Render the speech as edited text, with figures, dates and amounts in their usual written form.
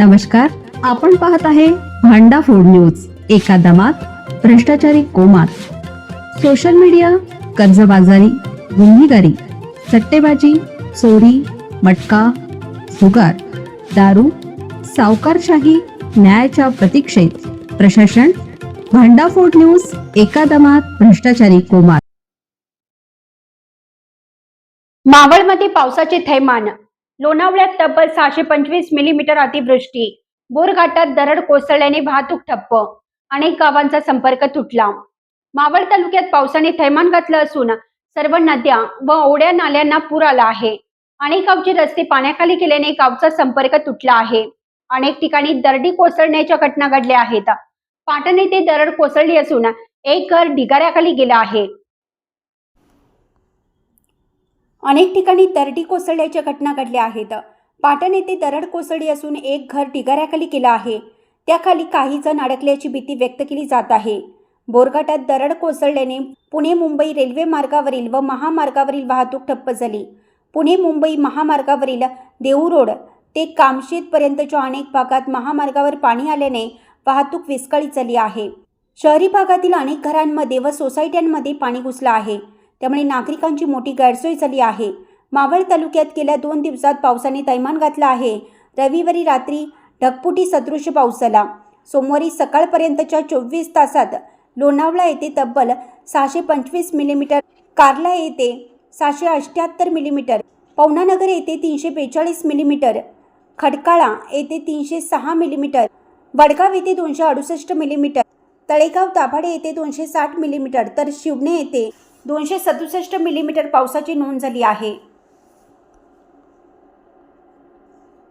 नमस्कार, आपण पाहत आहे भांडा फूड न्यूज. एका दमात भ्रष्टाचारी कोमात. सोशल मीडिया, कर्जबाजारी, गुन्हेगारी, सट्टेबाजी, चोरी, मटका, जुगार, दारू, सावकारशाही, न्यायाच्या प्रतीक्षेत प्रशासन. भांडा फूड न्यूज. एका दमात भ्रष्टाचारी कोमात. मावळमध्ये पावसाचे थैमान. लोणावळ्यात तब्बल 625 मिलीमीटर अतिवृष्टी. बोरघाटात दरड कोसळल्याने वाहतूक ठप्प. अनेक गावांचा संपर्क तुटला. मावळ तालुक्यात पावसाने थैमान घातलं असून सर्व नद्या व ओढ्या नाल्यांना पूर आला आहे. अनेक गावचे रस्ते पाण्याखाली गेल्याने गावचा संपर्क तुटला आहे. अनेक ठिकाणी दरडी कोसळण्याच्या घटना घडल्या आहेत. पाटण येथे दरड कोसळली असून एक घर ढिगाऱ्याखाली गेलं आहे. अनेक ठिकाणी दरडी कोसळल्याच्या घटना घडल्या आहेत. पाटण येथे दरड कोसळली असून एक घर ढिगाऱ्याखाली गेलं आहे. त्याखाली काही जण अडकल्याची भीती व्यक्त केली जात आहे. बोरघाटात दरड कोसळल्याने पुणे मुंबई रेल्वे मार्गावरील व महामार्गावरील वाहतूक ठप्प झाली. पुणे मुंबई महामार्गावरील देहू रोड ते कामशेतपर्यंतच्या अनेक भागात महामार्गावर पाणी आल्याने वाहतूक विस्कळीत झाली आहे. शहरी भागातील अनेक घरांमध्ये व सोसायट्यांमध्ये पाणी घुसलं आहे. त्यामुळे नागरिकांची मोठी गैरसोय झाली आहे. मावळ तालुक्यात गेल्या 2 दिवसात पावसाने थैमान घातलं आहे. रविवारी रात्री ढगफुटी सदृश्य पाऊस झाला. सोमवारी सकाळपर्यंतच्या 24 तासात लोणावळा येथे तब्बल 625 मिलीमीटर, कार्ला येथे 678 मिलीमीटर, पवनानगर येथे 342 मिलीमीटर, खडकाळा येथे 306 मिलीमीटर, वडगाव येथे 268 मिलीमीटर, तळेगाव दाभाडे येथे 260 मिलीमीटर तर शिवणे येथे 267 मिलीमीटर पावसाची नोंद झाली आहे.